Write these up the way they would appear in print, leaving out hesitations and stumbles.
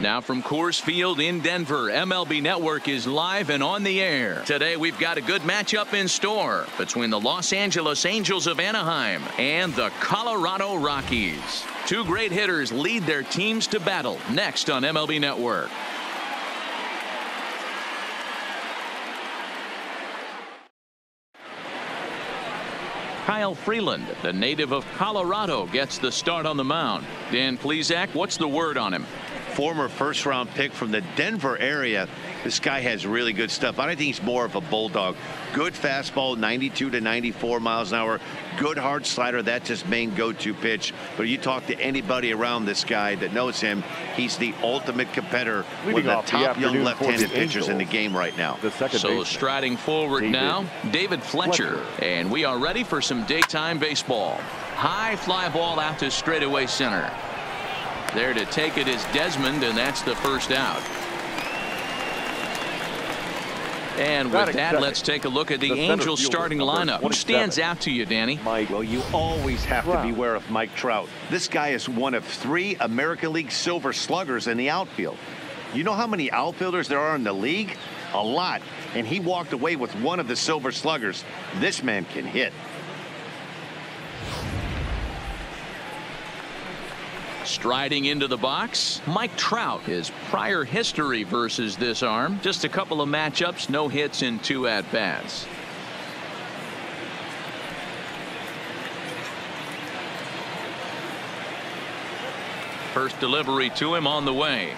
Now from Coors Field in Denver, MLB Network is live and on the air. Today we've got a good matchup in store between the Los Angeles Angels of Anaheim and the Colorado Rockies. Two great hitters lead their teams to battle next on MLB Network. Kyle Freeland, the native of Colorado, gets the start on the mound. Dan Plesac, what's the word on him? Former first-round pick from the Denver area. This guy has really good stuff. I think he's more of a bulldog. Good fastball, 92 to 94 miles an hour. Good hard slider. That's his main go-to pitch. But you talk to anybody around this guy that knows him, he's the ultimate competitor. One of the top young left-handed pitchers in the game right now. So striding forward now, David Fletcher. And we are ready for some daytime baseball. High fly ball out to straightaway center. There to take it is Desmond, and that's the first out. And with that, let's take a look at the Angels starting lineup. Who stands out to you, Danny? Well, you always have to beware of Mike Trout. This guy is one of 3 American League Silver Sluggers in the outfield. You know how many outfielders there are in the league? A lot. And he walked away with one of the Silver Sluggers. This man can hit. Striding into the box, Mike Trout. His prior history versus this arm, just a couple of matchups, no hits in 2 at-bats. First delivery to him on the way.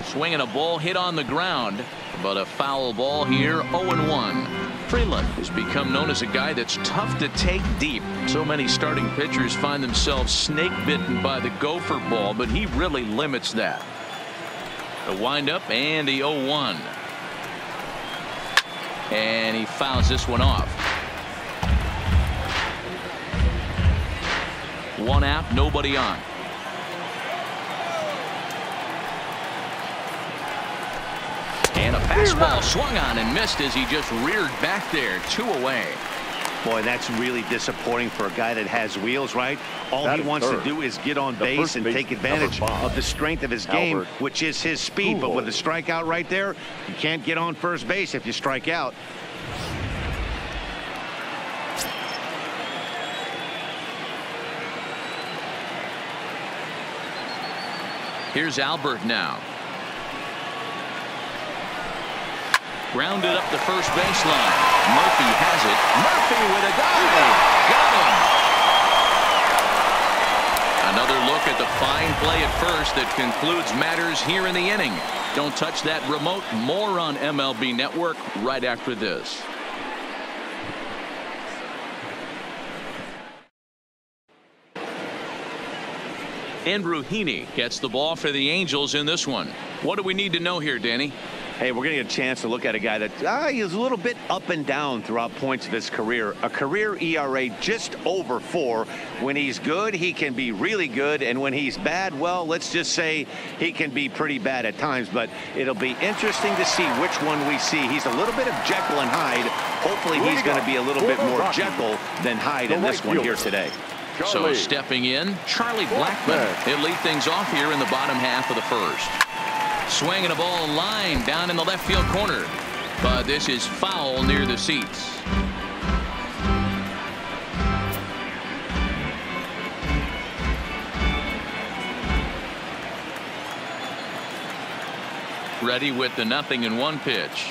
Swinging a ball hit on the ground, but a foul ball here, 0-1. Freeland has become known as a guy that's tough to take deep. So many starting pitchers find themselves snake bitten by the gopher ball, but he really limits that. The windup and the 0-1. And he fouls this one off. 1 out, nobody on. And a fastball swung on and missed as he just reared back there. 2 away. Boy, that's really disappointing for a guy that has wheels, right? All he wants to do is get on base and take advantage of the strength of his game, which is his speed. But with a strikeout right there, you can't get on first base if you strike out. Here's Albert now. Grounded up the first baseline. Murphy has it. Murphy with a dive. Got him. Another look at the fine play at first that concludes matters here in the inning. Don't touch that remote. More on MLB Network right after this. Andrew Heaney gets the ball for the Angels in this one. What do we need to know here, Danny? Hey, we're going to get a chance to look at a guy that is a little bit up and down throughout points of his career. A career ERA just over 4. When he's good, he can be really good. And when he's bad, well, let's just say he can be pretty bad at times. But it'll be interesting to see which one we see. He's a little bit of Jekyll and Hyde. Hopefully he's going to be a little bit more Jekyll than Hyde in this one here today. So stepping in, Charlie Blackmon. He'll lead things off here in the bottom half of the first. Swinging a ball line down in the left field corner, but this is foul near the seats. Ready with the 0-1 pitch.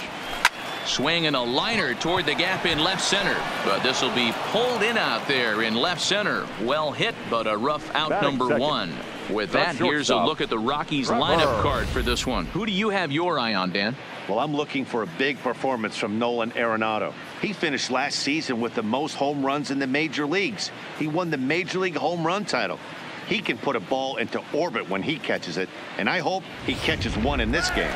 Swinging a liner toward the gap in left center, but this will be pulled in out there in left center. Well hit, but a rough out, number 1. With that, here's a look at the Rockies lineup card for this one. Who do you have your eye on, Dan? Well, I'm looking for a big performance from Nolan Arenado. He finished last season with the most home runs in the major leagues. He won the Major League home run title. He can put a ball into orbit when he catches it, and I hope he catches one in this game.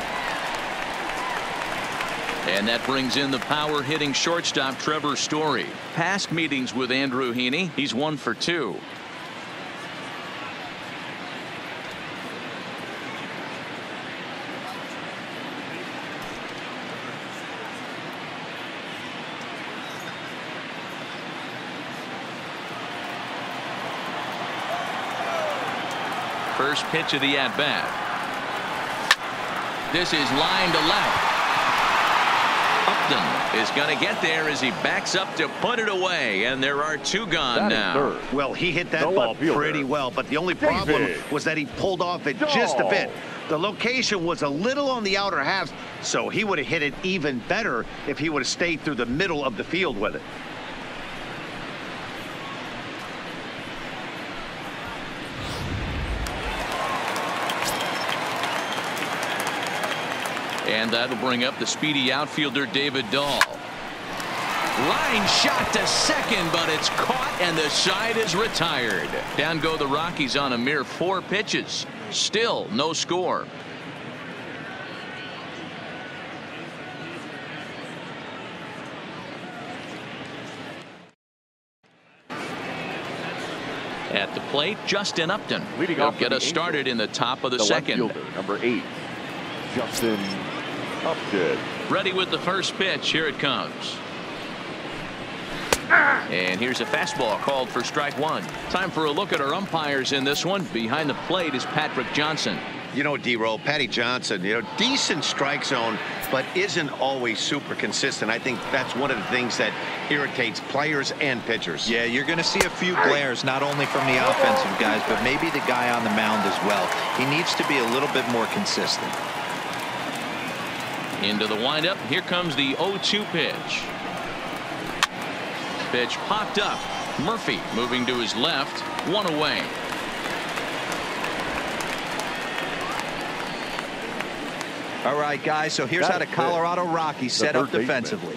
And that brings in the power hitting shortstop Trevor Story. Past meetings with Andrew Heaney, he's 1 for 2. First pitch of the at-bat. This is line to left. Upton is going to get there as he backs up to put it away, and there are two gone now. Well, he hit that ball pretty well, but the only problem was that he pulled off it just a bit. The location was a little on the outer half, so he would have hit it even better if he would have stayed through the middle of the field with it. And that'll bring up the speedy outfielder David Dahl. Line shot to second, but it's caught and the side is retired. Down go the Rockies on a mere 4 pitches. Still no score. At the plate, Justin Upton. He'll get us started in the top of the second. Fielder, number 8, Justin Upton. Ready with the first pitch. Here it comes. And here's a fastball called for strike 1. Time for a look at our umpires in this one. Behind the plate is Patrick Johnson. You know, D-Roll, Patty Johnson, decent strike zone, but isn't always super consistent. I think that's one of the things that irritates players and pitchers. Yeah, you're going to see a few glares, not only from the offensive guys, but maybe the guy on the mound as well. He needs to be a little bit more consistent. Into the windup. Here comes the 0-2 pitch. Pitch popped up. Murphy moving to his left. 1 away. All right, guys, so here's how the Colorado Rockies set up defensively.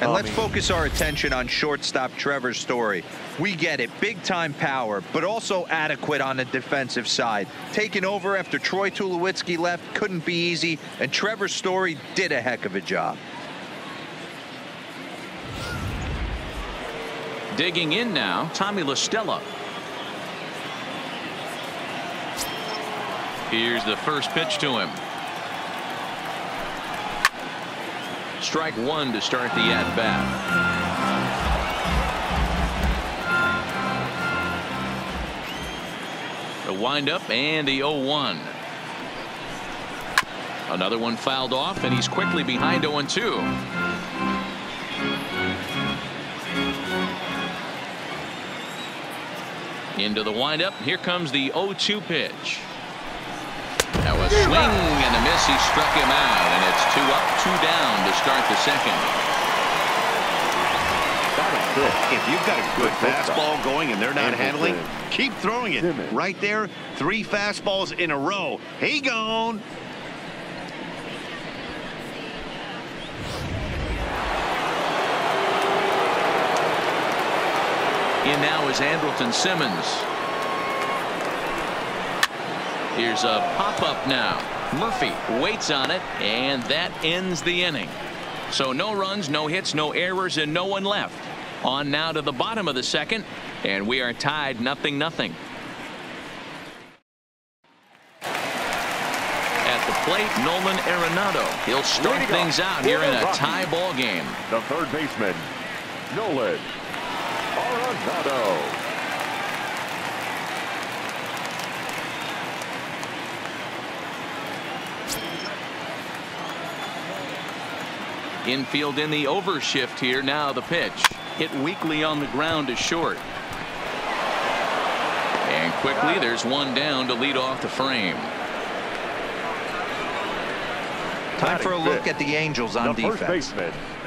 And let's focus our attention on shortstop Trevor Story. We get it, big-time power, but also adequate on the defensive side. Taking over after Troy Tulowitzki left couldn't be easy, and Trevor Story did a heck of a job. Digging in now, Tommy La Stella. Here's the first pitch to him. Strike 1 to start the at-bat. The windup and the 0-1. Another one fouled off, and he's quickly behind 0-2. Into the windup. Here comes the 0-2 pitch. Now a swing and a miss. He struck him out, and it's 2 up, 2 down to start the second. If you've got a good fastball going and they're not handling, keep throwing it. Right there, 3 fastballs in a row. He gone. In now is Andrelton Simmons. Here's a pop-up now. Murphy waits on it, and that ends the inning. So no runs, no hits, no errors, and no one left. On now to the bottom of the second, and we are tied 0-0. At the plate, Nolan Arenado. He'll start things out here in a tie ball game. The third baseman, Nolan Arenado. Infield in the overshift here. Now the pitch. Hit weakly on the ground is short. And quickly there's one down to lead off the frame. Time for a look at the Angels on defense.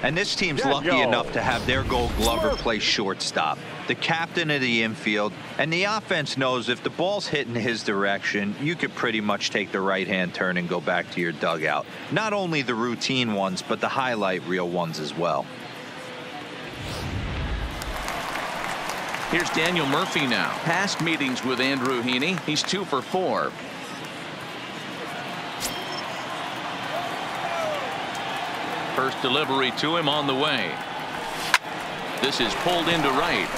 And this team's lucky enough to have their Gold Glover play shortstop, the captain of the infield, and the offense knows if the ball's hitting his direction, you could pretty much take the right-hand turn and go back to your dugout. Not only the routine ones, but the highlight reel ones as well. Here's Daniel Murphy now. Past meetings with Andrew Heaney. He's 2 for 4. First delivery to him on the way. This is pulled into right.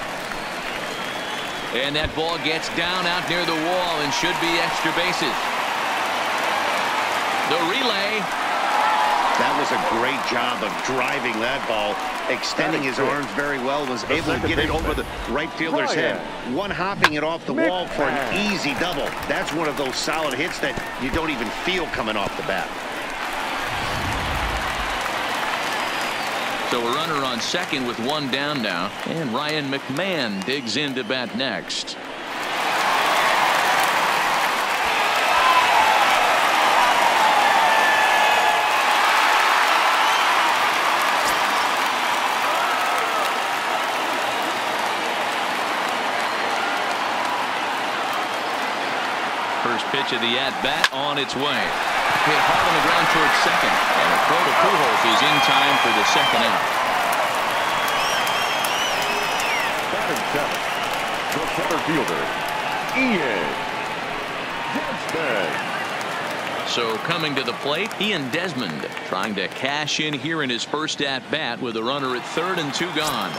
And that ball gets down out near the wall and should be extra bases. The relay. That was a great job of driving that ball, extending his arms very well, was able to get it over the right fielder's head, one-hopping it off the wall for an easy double. That's one of those solid hits that you don't even feel coming off the bat. So a runner on second with one down now, and Ryan McMahon digs in to bat next. First pitch of the at-bat on its way. Hit hard on the ground towards second. And a throw to Pujols is in time for the second out. Batting seventh, the center fielder, Ian Desmond. So coming to the plate, Ian Desmond trying to cash in here in his first at-bat with a runner at third and 2 gone.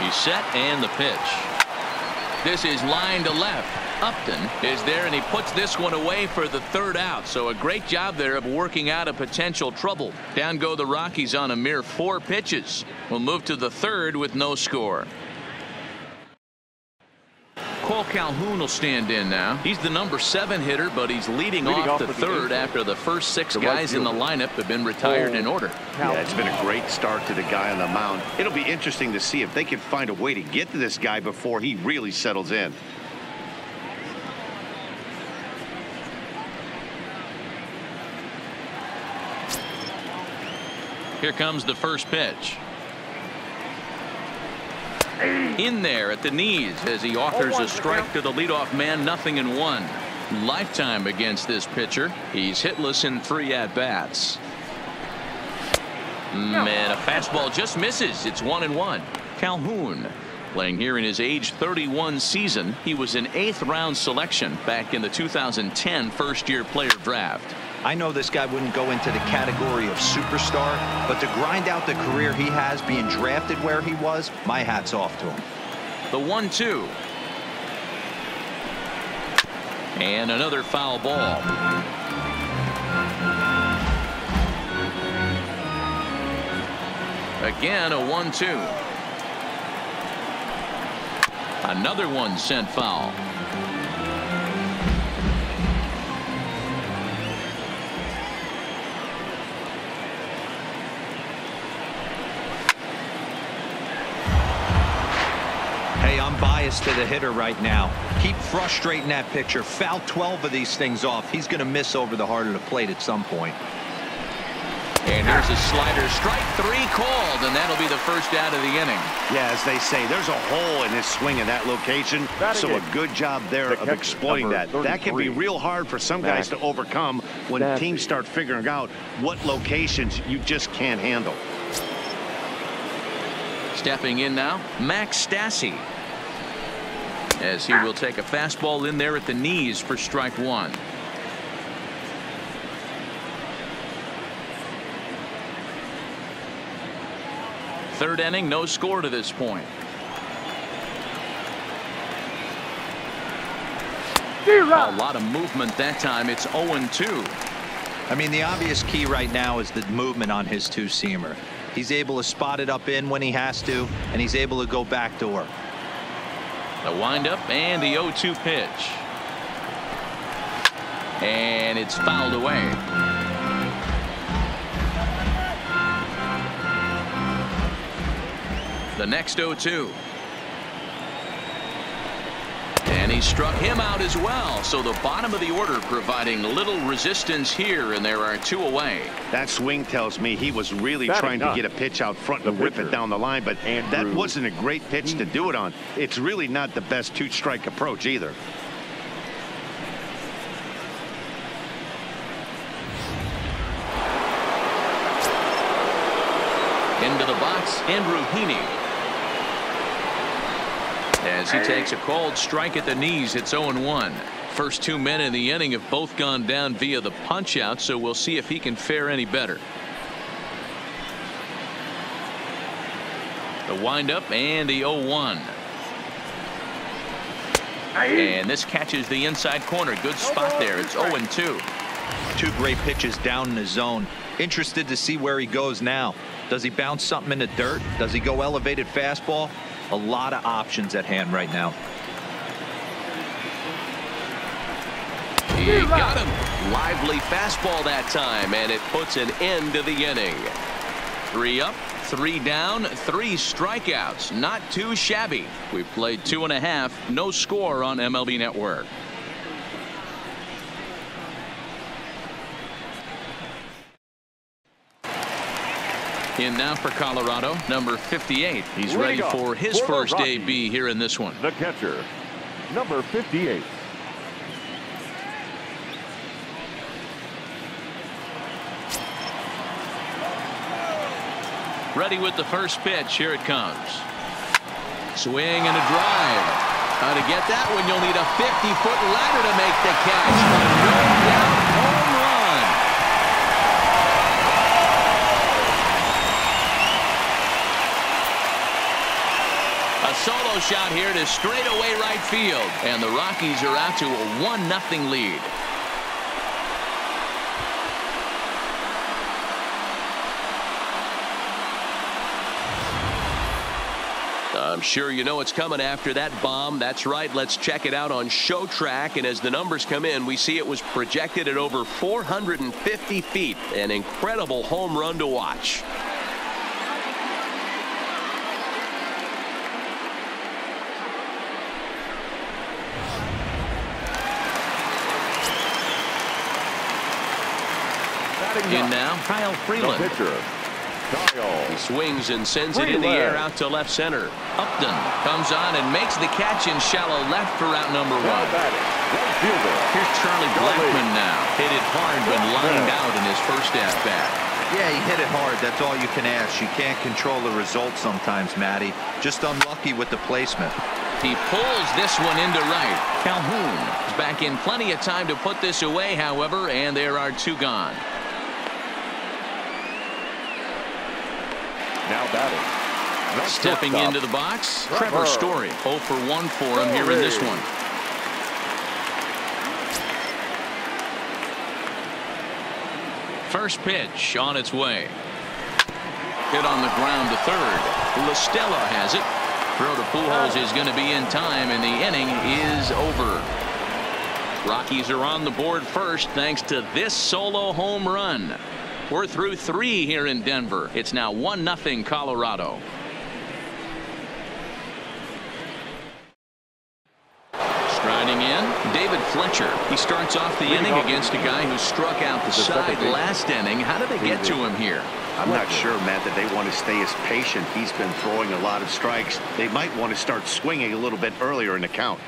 He's set and the pitch. This is line to left. Upton is there and he puts this one away for the third out. So a great job there of working out a potential trouble. Down go the Rockies on a mere 4 pitches. We'll move to the third with no score. Calhoun will stand in now. He's the number 7 hitter, but he's leading off the third after the first 6 guys in the lineup have been retired in order. Yeah, it's been a great start to the guy on the mound. It'll be interesting to see if they can find a way to get to this guy before he really settles in. Here comes the first pitch. In there at the knees as he offers a strike to the leadoff man. 0-1. Lifetime against this pitcher. He's hitless in 3 at-bats. And a fastball just misses. It's 1-1. Calhoun playing here in his age 31 season. He was an 8th round selection back in the 2010 first-year player draft. I know this guy wouldn't go into the category of superstar, but to grind out the career he has being drafted where he was, my hat's off to him. The 1-2. And another foul ball. Again a 1-2. Another one sent foul. Hey, I'm biased to the hitter right now. Keep frustrating that pitcher. Foul 12 of these things off. He's going to miss over the heart of the plate at some point. And here's a slider. Strike 3 called, and that'll be the first out of the inning. Yeah, as they say, there's a hole in his swing in that location. So a good job there of exploiting that. That can be real hard for some guys to overcome when teams start figuring out what locations you just can't handle. Stepping in now, Max Stassi, as he will take a fastball in there at the knees for strike 1. Third inning, no score to this point. A lot of movement that time. It's 0-2. I mean, the obvious key right now is the movement on his 2-seamer. He's able to spot it up in when he has to, and he's able to go backdoor. The windup and the 0-2 pitch. And it's fouled away. The next 0-2. And he struck him out as well. So the bottom of the order providing little resistance here, and there are 2 away. That swing tells me he was really trying to get a pitch out front and whip it down the line, but that wasn't a great pitch to do it on. It's really not the best 2-strike approach either. Into the box, Andrew Heaney. As he takes a called strike at the knees, it's 0-1. First 2 men in the inning have both gone down via the punch out, so we'll see if he can fare any better. The windup and the 0-1. And this catches the inside corner. Good spot there. It's 0-2. Two great pitches down in the zone. Interested to see where he goes now. Does he bounce something in the dirt? Does he go elevated fastball? A lot of options at hand right now. He got him. Lively fastball that time, and it puts an end to the inning. 3 up, 3 down, 3 strikeouts. Not too shabby. We played 2.5. No score on MLB Network. In now for Colorado, number 58. He's ready for his first AB here in this one. The catcher, number 58. Ready with the first pitch. Here it comes. Swing and a drive. How to get that one? You'll need a 50-foot ladder to make the catch. A no-doubt home run. A solo shot here to straightaway right field. And the Rockies are out to a 1-0 lead. I'm sure you know what's coming after that bomb. That's right. Let's check it out on Show Track. And as the numbers come in, we see it was projected at over 450 feet. An incredible home run to watch. In now, Kyle Freeland. He swings and sends it in the air out to left center. Upton comes on and makes the catch in shallow left for out number 1. Here's Charlie Blackmon now. Hit it hard but lined out in his first at-bat. Yeah, he hit it hard. That's all you can ask. You can't control the result sometimes, Matty. Just unlucky with the placement. He pulls this one into right. Calhoun is back in plenty of time to put this away, however, and there are 2 gone. Now batting. Stepping into the box, Trevor Story. 0 for 1 for him here in this one. First pitch on its way. Hit on the ground to third. LaStella has it. Throw to Pujols is going to be in time, and the inning is over. Rockies are on the board first thanks to this solo home run. We're through 3 here in Denver. It's now 1-0 Colorado. Striding in, David Fletcher. He starts off the inning against a guy who struck out the side last inning. How did they get to him here? I'm not sure, Matt, that they want to stay as patient. He's been throwing a lot of strikes. They might want to start swinging a little bit earlier in the count.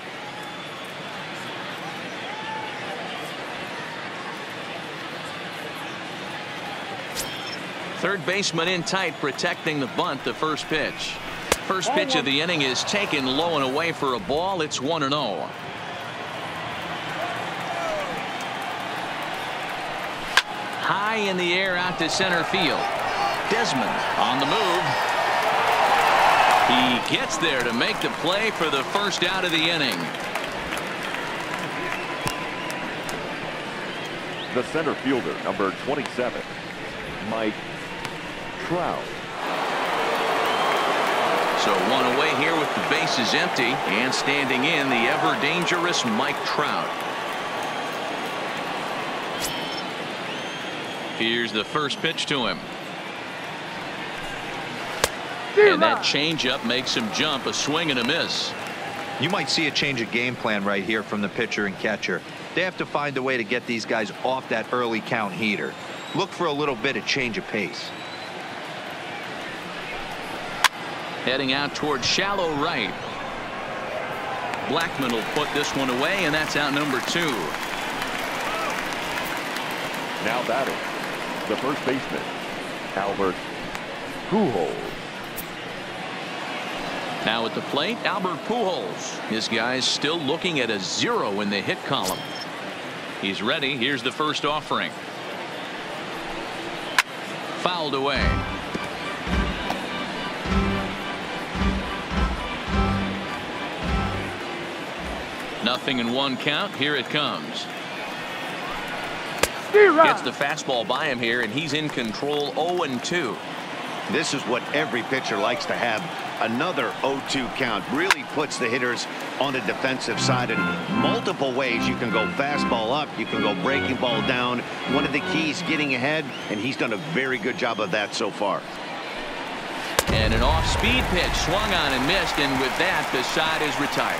Third baseman in tight, protecting the bunt. The first pitch. First pitch of the inning is taken low and away for a ball. It's 1-0. High in the air out to center field. Desmond on the move. He gets there to make the play for the first out of the inning. The center fielder, number 27, Trout. So 1 away here with the bases empty, and standing in the ever dangerous Mike Trout. Here's the first pitch to him. And that changeup makes him jump. A swing and a miss. You might see a change of game plan right here from the pitcher and catcher. They have to find a way to get these guys off that early count heater. Look for a little bit of change of pace. Heading out toward shallow right. Blackmon will put this one away, and that's out number 2. Now batting, the first baseman, Albert Pujols. Now at the plate, Albert Pujols. His guy's still looking at a 0 in the hit column. He's ready. Here's the first offering. Fouled away. 0-1 count. Here it comes. Gets the fastball by him here, and he's in control. 0-2. This is what every pitcher likes to have. Another 0-2 count really puts the hitters on the defensive side in multiple ways. You can go fastball up, you can go breaking ball down. One of the keys, getting ahead, and he's done a very good job of that so far. And an off-speed pitch swung on and missed, and with that, the side is retired.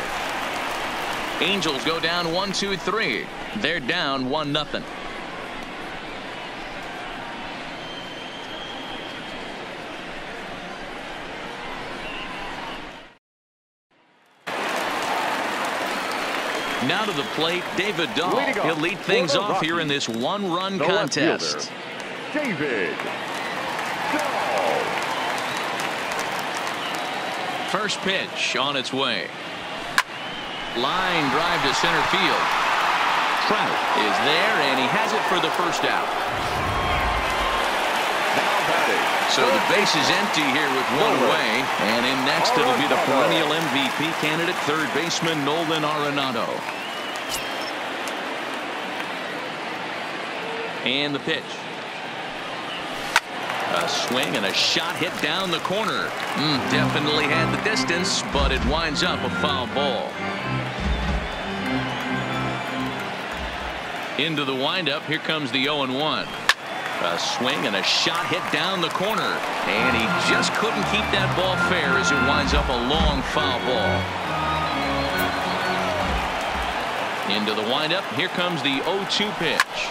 Angels go down 1-2-3. They're down 1-0. Now to the plate, David Dahl. He'll lead things off here in this one-run contest. David Dahl. First pitch on its way. Line drive to center field. Trout is there, and he has it for the first out. Now batting. So the base is empty here with one away, and in next it'll be the perennial MVP candidate, third baseman Nolan Arenado. And the pitch. A swing and a shot hit down the corner. Definitely had the distance, but it winds up a foul ball. Into the windup. Here comes the 0-1. A swing and a shot hit down the corner, and he just couldn't keep that ball fair as it winds up a long foul ball. Into the windup. Here comes the 0-2 pitch.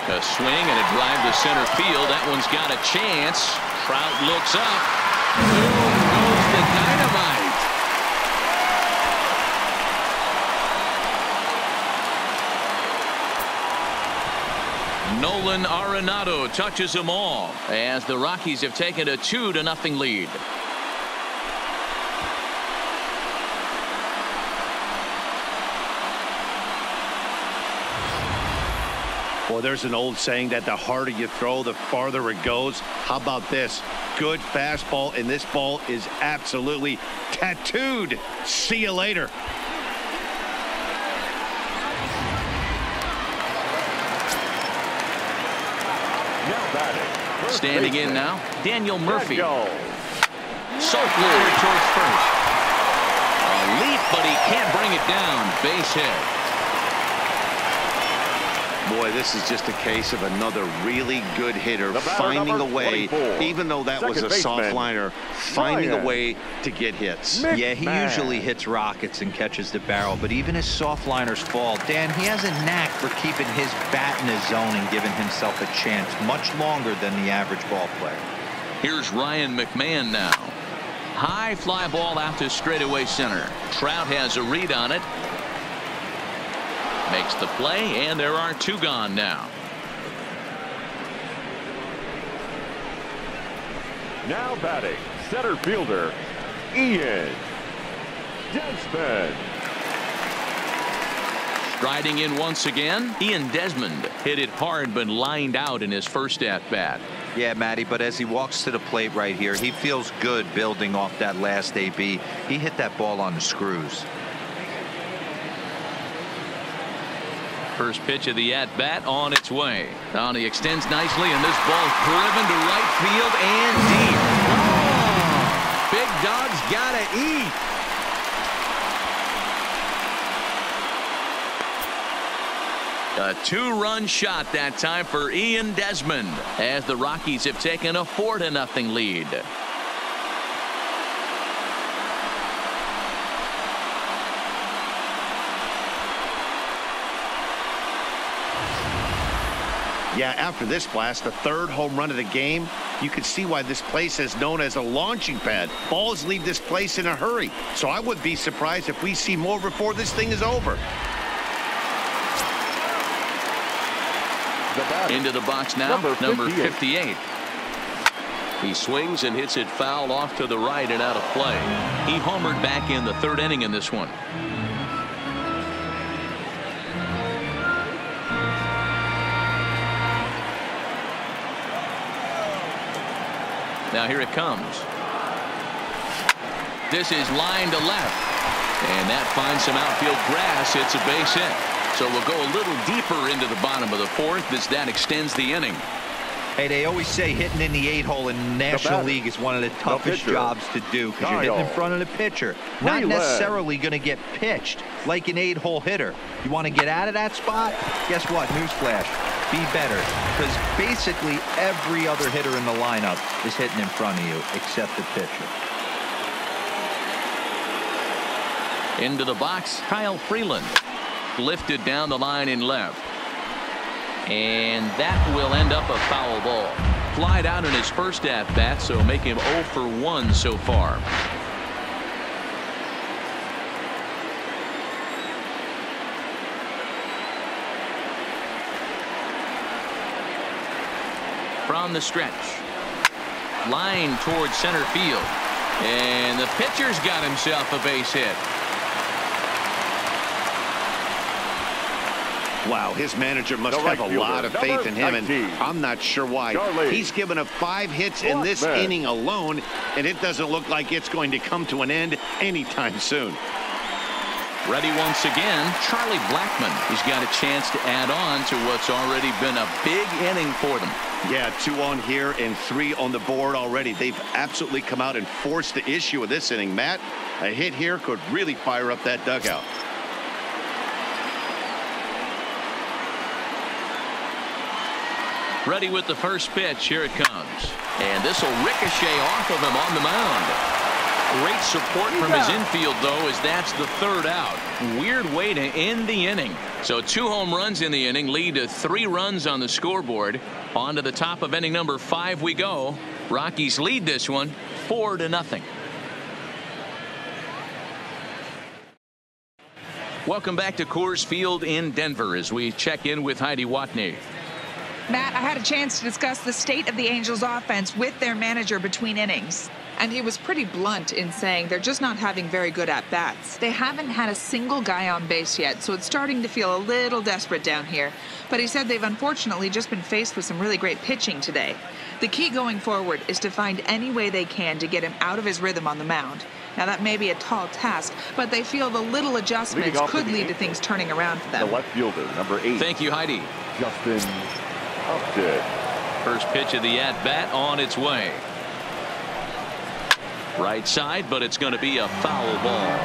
A swing and a drive to center field. That one's got a chance. Trout looks up. Boom goes the dynamite. Nolan Arenado touches them all as the Rockies have taken a 2-0 lead. Well, there's an old saying that the harder you throw, the farther it goes. How about this? Good fastball, and this ball is absolutely tattooed. See you later. Now batting. Standing in now, Daniel Murphy. Soft Murphy. liner towards first. A leap, but he can't bring it down. Base hit. Boy, this is just a case of another really good hitter The batter, finding a way, 24. even though that was Second a soft baseman, liner, finding a Ryan. way to get hits. Yeah, he Mcmahon. usually hits rockets and catches the barrel, but even his soft liners fall. Dan, he has a knack for keeping his bat in his zone and giving himself a chance much longer than the average ball player. Here's Ryan Mcmahon now. High fly ball out to straightaway center. Trout has a read on it. Makes the play, and there are two gone now. Now batting, center fielder, Ian Desmond. Striding in once again, Ian Desmond hit it hard but lined out in his first at-bat. Yeah, Matty, but as he walks to the plate right here, he feels good building off that last AB. He hit that ball on the screws. First pitch of the at-bat on its way. Now he extends nicely, and this ball driven to right field and deep. Oh, big dog's gotta eat. A two-run shot that time for Ian Desmond as the Rockies have taken a 4-0 lead. Yeah, after this blast, the third home run of the game, you can see why this place is known as a launching pad. Balls leave this place in a hurry, so I wouldn't be surprised if we see more before this thing is over. Into the box now, number 58. He swings and hits it foul off to the right and out of play. He homered back in the third inning in this one. Now here it comes. This is line to left. And that finds some outfield grass. It's a base hit. So we'll go a little deeper into the bottom of the fourth as that extends the inning. Hey, they always say hitting in the 8-hole in the National League is one of the toughest jobs to do because you're hitting in front of the pitcher. Not necessarily going to get pitched like an 8-hole hitter. You want to get out of that spot? Guess what? Newsflash. Be better. Because basically every other hitter in the lineup is hitting in front of you except the pitcher. Into the box, Kyle Freeland. Lifted down the line in left. And that will end up a foul ball. Flied out in his first at-bat, so make him 0 for 1 so far. From the stretch. Line towards center field. And the pitcher's got himself a base hit. Wow, his manager must have a lot of faith in him, and I'm not sure why. He's given up 5 hits in this inning alone, and it doesn't look like it's going to come to an end anytime soon. Ready once again, Charlie Blackmon. He's got a chance to add on to what's already been a big inning for them. Yeah, 2 on here and 3 on the board already. They've absolutely come out and forced the issue of this inning. Matt, a hit here could really fire up that dugout. Ready with the first pitch. Here it comes. And this will ricochet off of him on the mound. Great support from his infield, though, as that's the 3rd out. Weird way to end the inning. So 2 home runs in the inning lead to 3 runs on the scoreboard. On to the top of inning number 5 we go. Rockies lead this one 4-0. Welcome back to Coors Field in Denver as we check in with Heidi Watney. Matt, I had a chance to discuss the state of the Angels offense with their manager between innings. And he was pretty blunt in saying they're just not having very good at-bats. They haven't had a single guy on base yet, so it's starting to feel a little desperate down here. But he said they've unfortunately just been faced with some really great pitching today. The key going forward is to find any way they can to get him out of his rhythm on the mound. Now, that may be a tall task, but they feel the little adjustments could lead to things turning around for them. The left fielder, number 8. Thank you, Heidi. Justin Upton. First pitch of the at-bat on its way. Right side, but it's going to be a foul ball.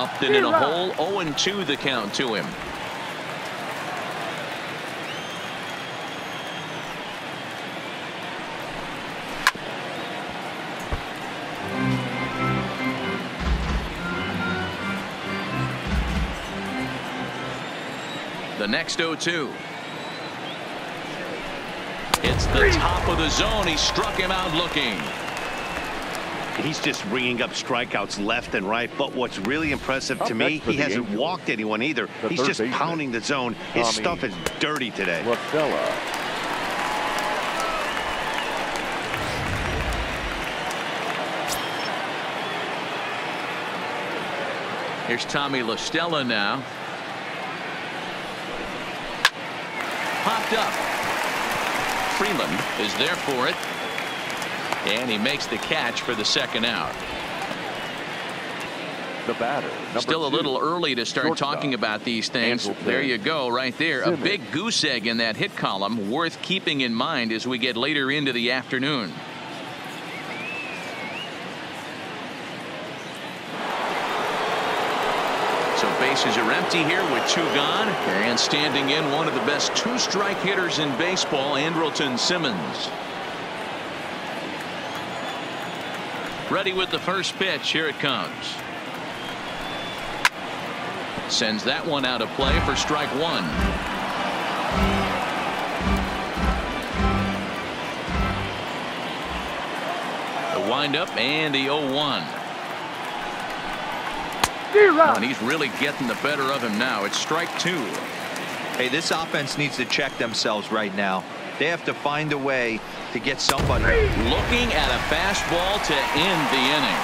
Upton in a hole, 0-2 the count to him. The next 0-2. It's the top of the zone. He struck him out looking. He's just ringing up strikeouts left and right. But what's really impressive to me, he hasn't walked anyone either. He's just pounding the zone. His stuff is dirty today. Here's Tommy La Stella now. Popped up. Freeland is there for it. And he makes the catch for the 2nd out. The batter. Still a little early to start talking about these things. There you go, right there. A big goose egg in that hit column, worth keeping in mind as we get later into the afternoon. So bases are empty here with 2 gone. And standing in, one of the best 2-strike hitters in baseball, Andrelton Simmons. Ready with the first pitch. Here it comes. Sends that one out of play for strike 1. The windup and the 0-1. And he's really getting the better of him now. It's strike 2. Hey, this offense needs to check themselves right now. They have to find a way to get somebody. Looking at a fastball to end the inning.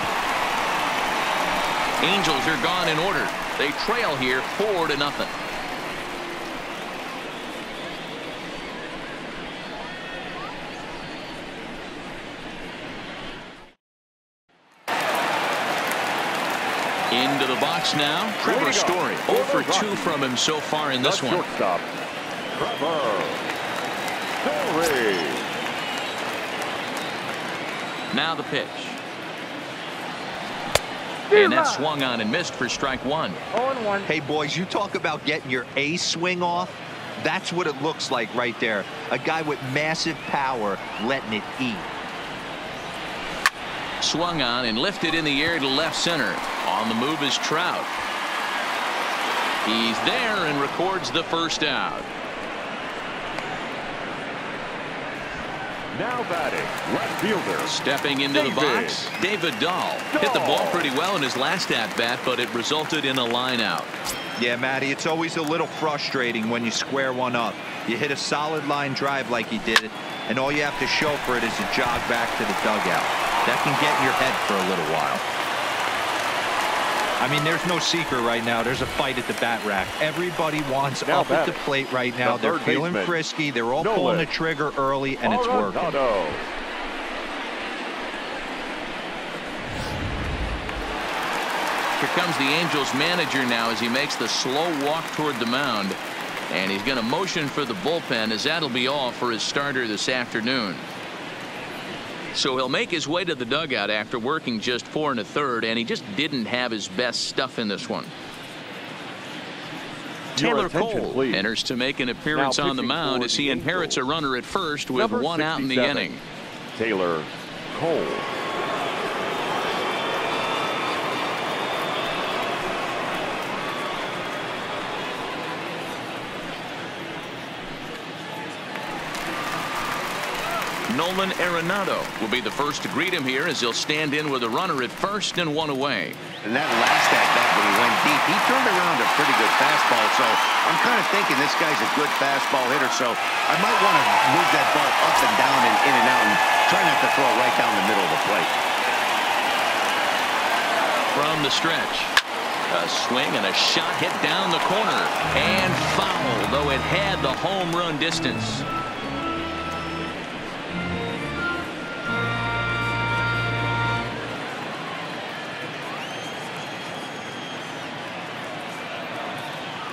Angels are gone in order. They trail here 4-0. Into the box now, Trevor Story. 0 for 2 from him so far in this one. Shortstop, Trevor Story. Now the pitch. And that swung on and missed for strike 1. 0-1. Hey, boys, you talk about getting your A swing off. That's what it looks like right there. A guy with massive power letting it eat. Swung on and lifted in the air to left center. On the move is Trout. He's there and records the first out. Now batting, left fielder. Stepping into the box, David Dahl. Hit the ball pretty well in his last at-bat, but it resulted in a line out. Yeah, Matty, it's always a little frustrating when you square one up. You hit a solid line drive like he did, and all you have to show for it is a jog back to the dugout. That can get in your head for a little while. I mean, there's no secret right now. There's a fight at the bat rack. Everybody wants up at the plate right now. They're feeling frisky. They're all pulling the trigger early, and it's working. Here comes the Angels manager now as he makes the slow walk toward the mound. And he's going to motion for the bullpen, as that'll be all for his starter this afternoon. So he'll make his way to the dugout after working just 4 1/3, and he just didn't have his best stuff in this one. Taylor Cole enters to make an appearance on the mound as he inherits a runner at first with 1 out in the inning. Taylor Cole. Nolan Arenado will be the first to greet him here as he'll stand in with a runner at first and 1 away. And that last at-bat when he went deep, he turned around a pretty good fastball. So I'm kind of thinking this guy's a good fastball hitter. So I might want to move that ball up and down and in and out and try not to throw right down the middle of the plate. From the stretch, a swing and a shot hit down the corner and foul, though it had the home run distance.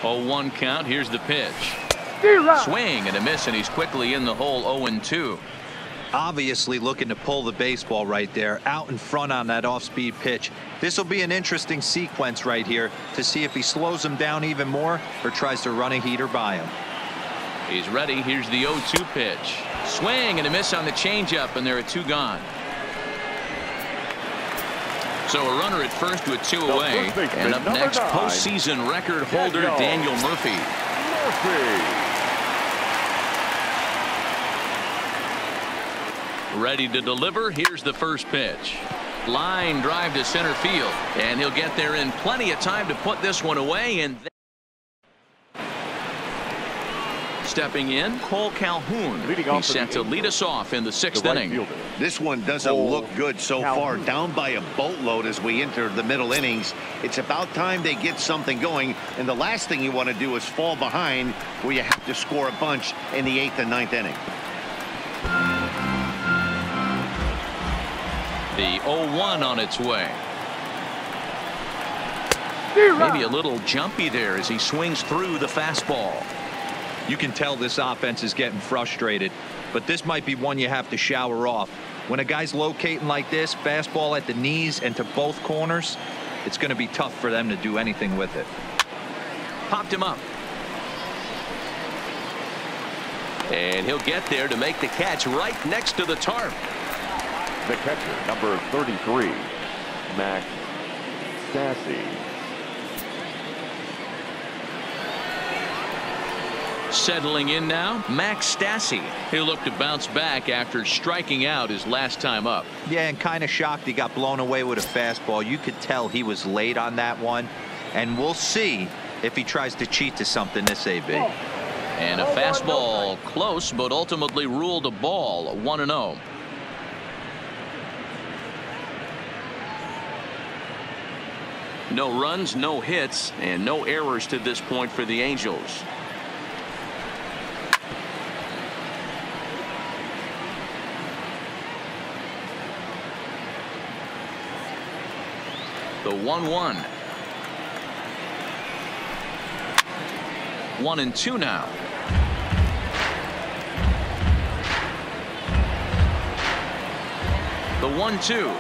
Oh, 1 count. Here's the pitch. Swing and a miss, and he's quickly in the hole. 0-2. Obviously looking to pull the baseball right there out in front on that off-speed pitch. This will be an interesting sequence right here to see if he slows him down even more or tries to run a heater by him. He's ready. Here's the 0-2 pitch. Swing and a miss on the changeup, and there are 2 gone. So a runner at first with 2 away. And up next, postseason record holder Daniel Murphy. Ready to deliver. Here's the first pitch. Line drive to center field. And he'll get there in plenty of time to put this one away. And stepping in, Cole Calhoun. He's set to lead us off in the 6th inning. This one doesn't look good so far. Down by a boatload as we enter the middle innings. It's about time they get something going. And the last thing you want to do is fall behind where you have to score a bunch in the 8th and 9th inning. The 0-1 on its way. Maybe a little jumpy there as he swings through the fastball. You can tell this offense is getting frustrated, but this might be one you have to shower off. When a guy's locating like this, fastball at the knees and to both corners, it's going to be tough for them to do anything with it. Popped him up. And he'll get there to make the catch right next to the tarp. The catcher, number 33, Max Stassi. Settling in now, Max Stassi. He'll look to bounce back after striking out his last time up. Yeah, and kind of shocked he got blown away with a fastball. You could tell he was late on that one, and we'll see if he tries to cheat to something this AB. And a fastball close, but ultimately ruled a ball. 1-0. No runs, no hits, and no errors to this point for the Angels. The 1-1. 1-2 now. The 1-2.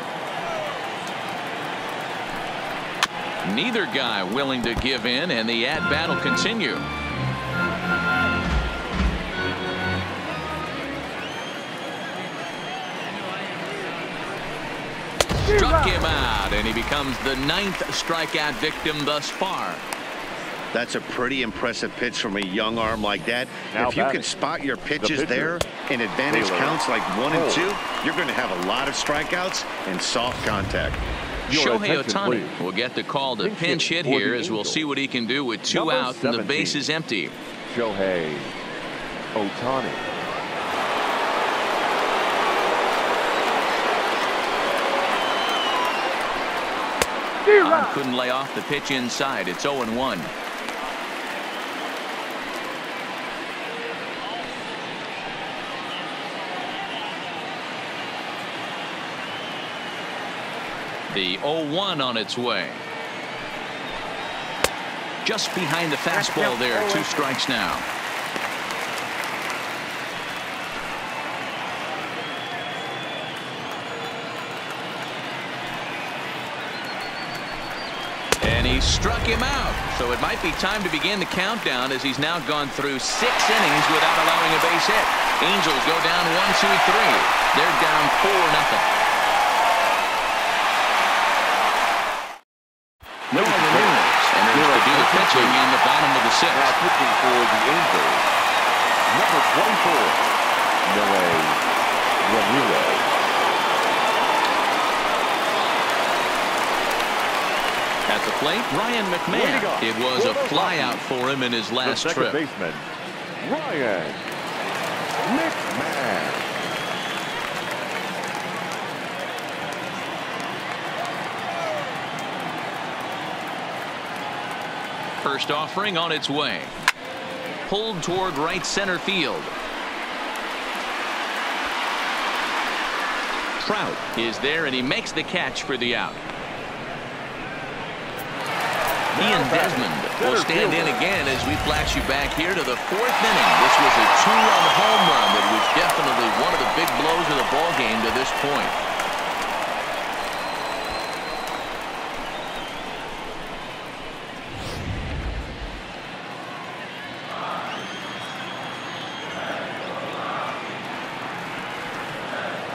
Neither guy willing to give in, and the at-bat will continue. Struck him out, and he becomes the 9th strikeout victim thus far. That's a pretty impressive pitch from a young arm like that. Now if you can spot your pitches the there in advantage Taylor counts like 1 and 2, Cole. you're going to have a lot of strikeouts and soft contact. Your Shohei attention, Ohtani please. will get the call to Pinch pinch hit hit for here the as we'll Angels. see what he can do with 2 Number out and the 17. base is empty. Shohei Ohtani. Couldn't lay off the pitch inside. It's 0-1. The 0-1 on its way. Just behind the fastball there. 2 strikes now. And he struck him out. So it might be time to begin the countdown as he's now gone through 6 innings without allowing a base hit. Angels go down 1-2-3. They're down 4-0. No runners, and there's to do the pitching in the bottom of the 6th. Now pitching for the Angels, number 24, Noe Ramirez. At the plate, Ryan McMahon. It was a flyout for him in his last the second trip. baseman, Ryan Mcmahon. First offering on its way. Pulled toward right center field. Trout is there, and he makes the catch for the out. Ian Desmond will stand in again as we flash you back here to the 4th inning. This was a 2-run home run that was definitely one of the big blows of the ball game to this point.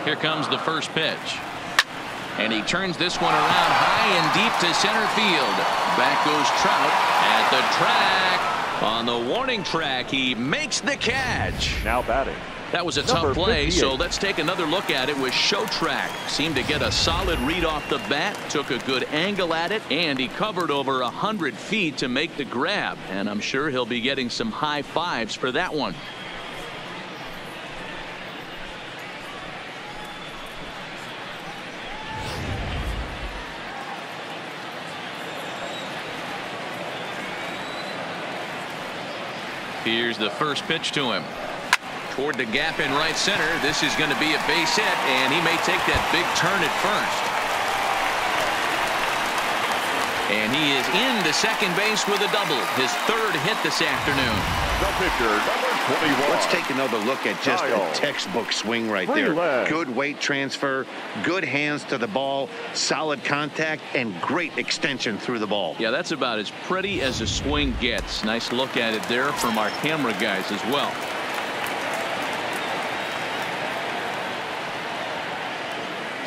Here comes the first pitch. And he turns this one around high and deep to center field. Back goes Trout at the track. On the warning track, he makes the catch. Now batting. That was a Number tough play, 58. so let's take another look at it with Showtrack. Seemed to get a solid read off the bat, took a good angle at it, and he covered over 100 feet to make the grab. And I'm sure he'll be getting some high fives for that one. Here's the first pitch to him. Toward the gap in right center. This is going to be a base hit, and he may take that big turn at first. And he is into second base with a double. His 3rd hit this afternoon. The pitcher, number 21. Let's take another look at just a textbook swing right there. Good weight transfer, good hands to the ball, solid contact, and great extension through the ball. Yeah, that's about as pretty as a swing gets. Nice look at it there from our camera guys as well.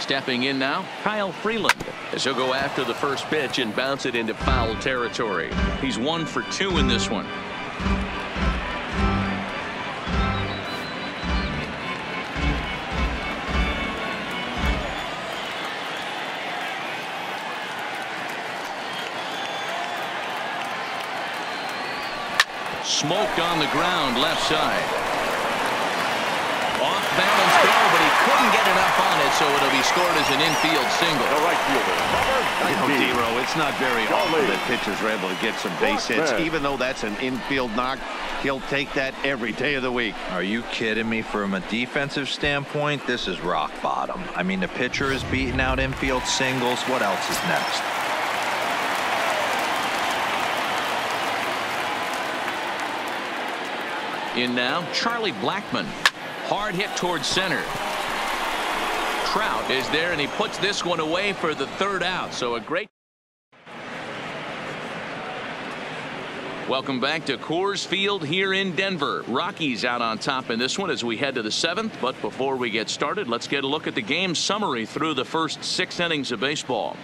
Stepping in now, Kyle Freeland, as he'll go after the first pitch and bounce it into foul territory. He's 1 for 2 in this one. Smoked on the ground left side. Off balance throw, but he couldn't get enough on it, so it'll be scored as an infield single. The right fielder, number 19. D-Row, it's not very often that pitchers are able to get some base hits. Even though that's an infield knock, he'll take that every day of the week. Are you kidding me? From a defensive standpoint, this is rock bottom. I mean, the pitcher is beating out infield singles. What else is next? In now, Charlie Blackmon. Hard hit towards center. Trout is there, and he puts this one away for the third out. So a great. Welcome back to Coors Field here in Denver. Rockies out on top in this one as we head to the 7th. But before we get started, let's get a look at the game summary through the first 6 innings of baseball.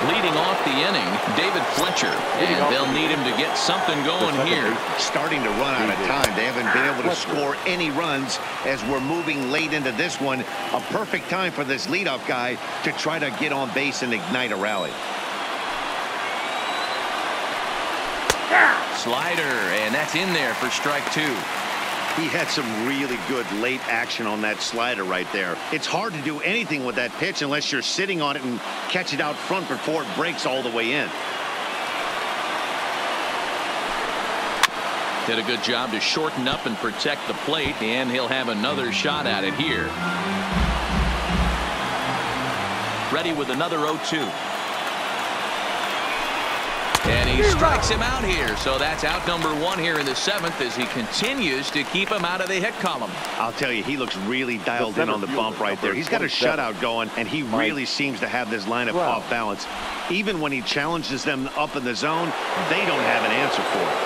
Leading off the inning, David Fletcher, and they'll need him to get something going here. Starting to run out of time. They haven't been able to score any runs as we're moving late into this one. A perfect time for this leadoff guy to try to get on base and ignite a rally. Slider, and that's in there for strike 2. He had some really good late action on that slider right there. It's hard to do anything with that pitch unless you're sitting on it and catch it out front before it breaks all the way in. Did a good job to shorten up and protect the plate, and he'll have another shot at it here. Ready with another 0-2. And he strikes him out here. So that's out number 1 here in the 7th as he continues to keep him out of the hit column. I'll tell you, he looks really dialed in on the bump right there. He's got a shutout going, and he really seems to have this lineup off balance. Even when he challenges them up in the zone, they don't have an answer for it.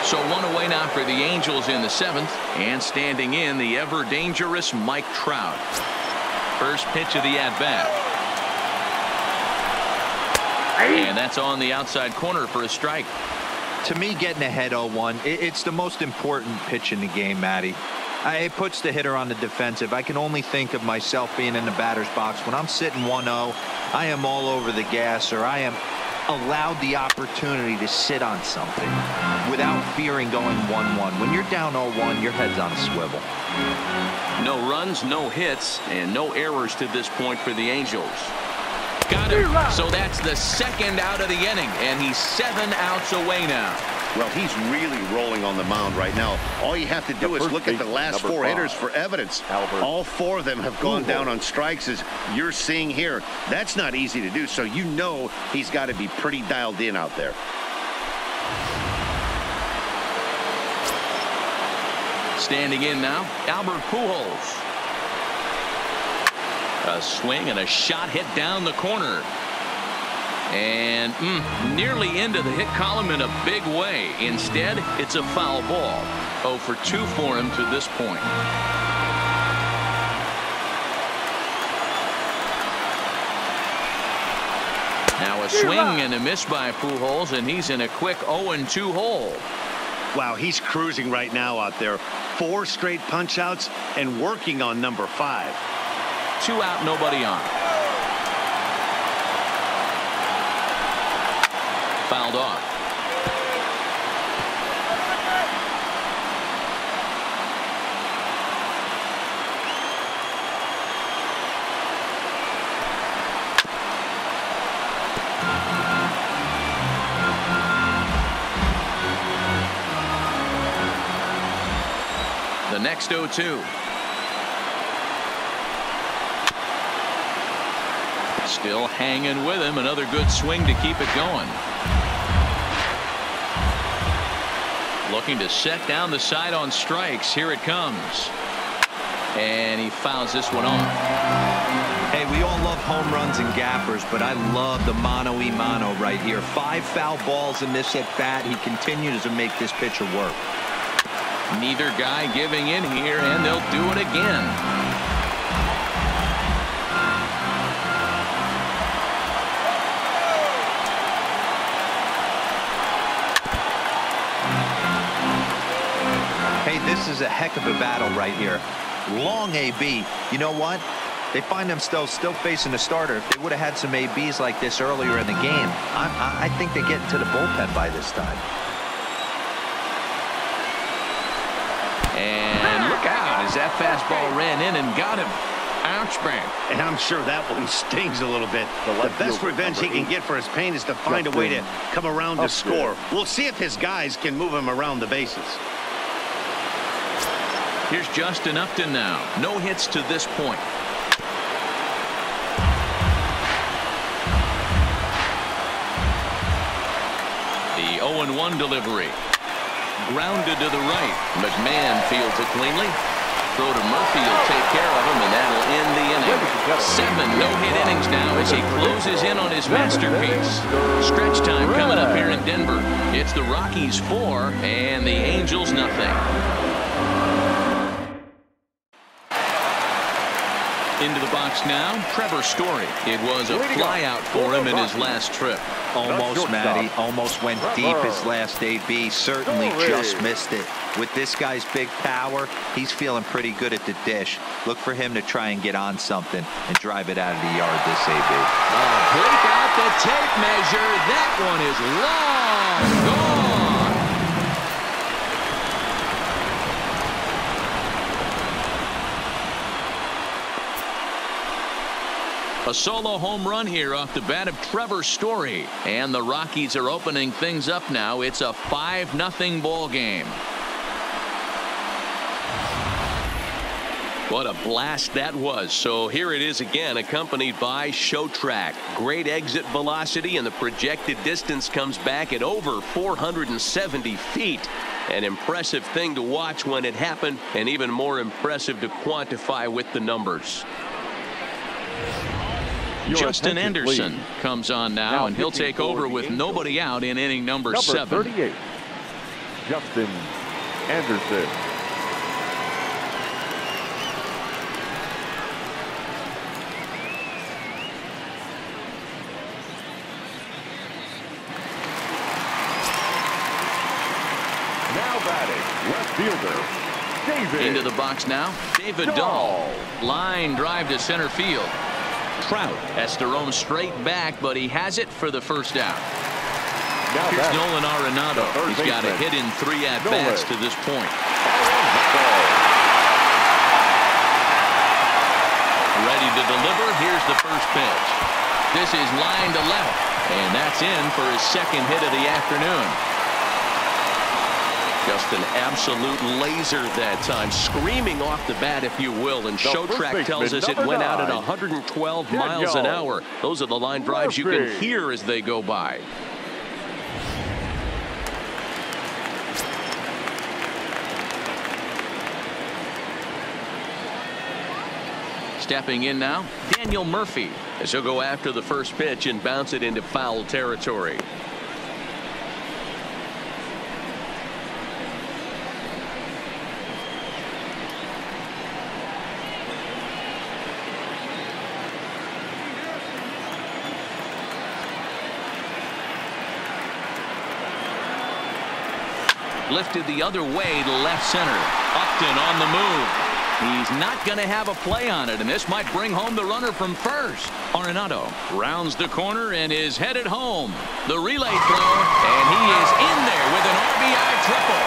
So 1 away now for the Angels in the 7th, and standing in the ever dangerous Mike Trout. First pitch of the at-bat. And that's on the outside corner for a strike. To me, getting ahead 0-1, it's the most important pitch in the game, Matty. It puts the hitter on the defensive. I can only think of myself being in the batter's box. When I'm sitting 1-0, I am all over the gas, or I am allowed the opportunity to sit on something without fearing going 1-1. When you're down 0-1, your head's on a swivel. No runs, no hits, and no errors to this point for the Angels. Got him. So that's the 2nd out of the inning, and he's 7 outs away now. Well, he's really rolling on the mound right now. All you have to do is look at the last 4 hitters for evidence. All 4 of them have gone down on strikes, as you're seeing here. That's not easy to do, so you know he's got to be pretty dialed in out there. Standing in now, Albert Pujols. A swing and a shot hit down the corner. And nearly into the hit column in a big way. Instead, it's a foul ball. 0 for 2 for him to this point. Now a swing and a miss by Pujols, and he's in a quick 0-2 hole. Wow, he's cruising right now out there. 4 straight punch outs and working on number 5. 2 out, nobody on. Fouled off. The next 0-2. Still hanging with him. Another good swing to keep it going. Looking to set down the side on strikes. Here it comes. And he fouls this one off. Hey, we all love home runs and gappers, but I love the mano-y-mano right here. 5 foul balls in this at-bat. He continues to make this pitcher work. Neither guy giving in here, and they'll do it again. Hey, this is a heck of a battle right here. Long AB. You know what? They find themselves still facing a starter. If they would have had some ABs like this earlier in the game, I think they get into the bullpen by this time. And look out as that fastball ran in and got him. Ouch, bang. And I'm sure that one stings a little bit. The best revenge he can get for his pain is to find a way to come around to score. We'll see if his guys can move him around the bases. Here's Justin Upton now. No hits to this point. The 0-1 delivery. Grounded to the right. McMahon fields it cleanly. Throw to Murphy will take care of him, and that'll end the inning. 7 no-hit innings now as he closes in on his masterpiece. Stretch time coming up here in Denver. It's the Rockies 4 and the Angels nothing. Into the box now, Trevor Story. It was a flyout for him in his last trip. Almost, Matty. Almost went deep his last AB. Certainly just missed it. With this guy's big power, he's feeling pretty good at the dish. Look for him to try and get on something and drive it out of the yard this AB. Break out the tape measure. That one is long gone. A solo home run here off the bat of Trevor Story. And the Rockies are opening things up now. It's a 5-0 ball game. What a blast that was. So here it is again, accompanied by show track. Great exit velocity, and the projected distance comes back at over 470 feet. An impressive thing to watch when it happened, and even more impressive to quantify with the numbers. Justin Anderson comes on now, and he'll take over with nobody out in inning number 7. 38, Justin Anderson. Now batting, left fielder, David. Into the box now, David Dahl. Line drive to center field. Trout has to roam straight back, but he has it for the first out. Here's Nolan Arenado. He's got a hit in 3 at-bats to this point. Ready to deliver. Here's the first pitch. This is line to left, and that's in for his second hit of the afternoon. Just an absolute laser that time, screaming off the bat, if you will, and show track tells us it went out at 112 miles an hour. Those are the line drives you can hear as they go by. Stepping in now, Daniel Murphy, as he'll go after the first pitch and bounce it into foul territory. Lifted the other way to left center. Upton on the move. He's not going to have a play on it, and this might bring home the runner from first. Arenado rounds the corner and is headed home. The relay throw, and he is in there with an RBI triple.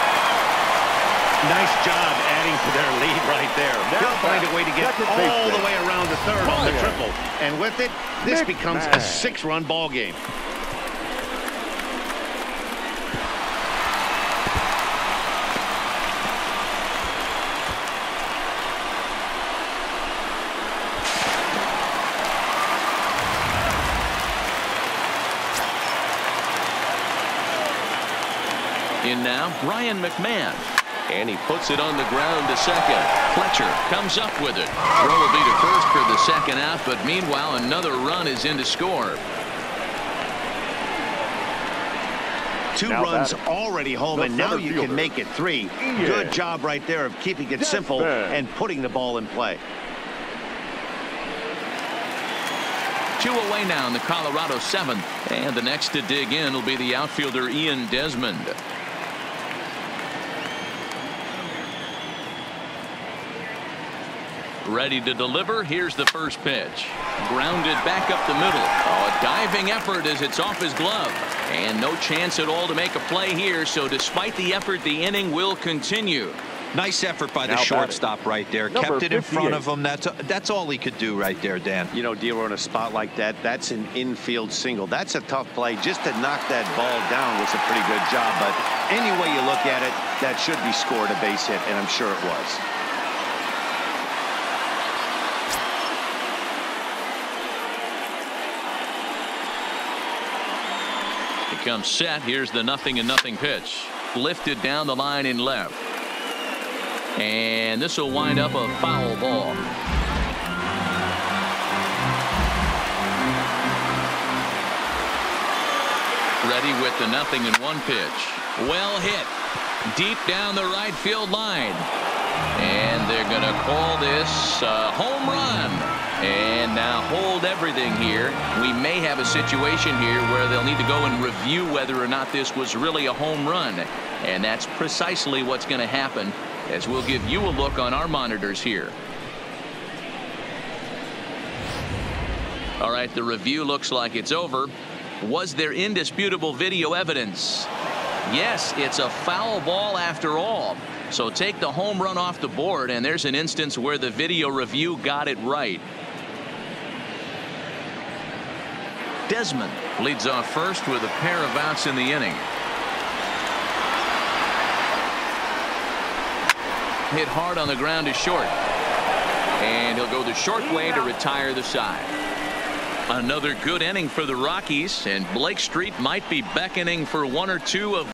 Nice job adding to their lead right there. He'll find a way to get all the way around the third on the triple. And with it, this becomes a 6-run ball game. In now, Ryan McMahon. And he puts it on the ground to second. Fletcher comes up with it. Throw will be to first for the second out, but meanwhile, another run is in to score. 2 runs already home, and now you can make it 3. Good job right there of keeping it simple and putting the ball in play. 2 away now in the Colorado 7th. And the next to dig in will be the outfielder Ian Desmond. Ready to deliver. Here's the first pitch. Grounded back up the middle. Oh, a diving effort as it's off his glove. And no chance at all to make a play here. So despite the effort, the inning will continue. Nice effort by the shortstop right there. Kept it in front of him. That's all he could do right there, Dan. You know, Dealer, in a spot like that, that's an infield single. That's a tough play. Just to knock that ball down was a pretty good job. But any way you look at it, that should be scored a base hit, and I'm sure it was. comes set. Here's the 0-0 pitch. Lifted down the line in left. And this will wind up a foul ball. Ready with the 0-1 pitch. Well hit. Deep down the right field line. And they're going to call this a home run. And now hold everything here. We may have a situation here where they'll need to go and review whether or not this was really a home run. And that's precisely what's going to happen, as we'll give you a look on our monitors here. All right, the review looks like it's over. Was there indisputable video evidence? Yes, it's a foul ball after all. So take the home run off the board, and there's an instance where the video review got it right. Desmond leads off first with a pair of outs in the inning. Hit hard on the ground to short. And he'll go the short way to retire the side. Another good inning for the Rockies, and Blake Street might be beckoning for one or two of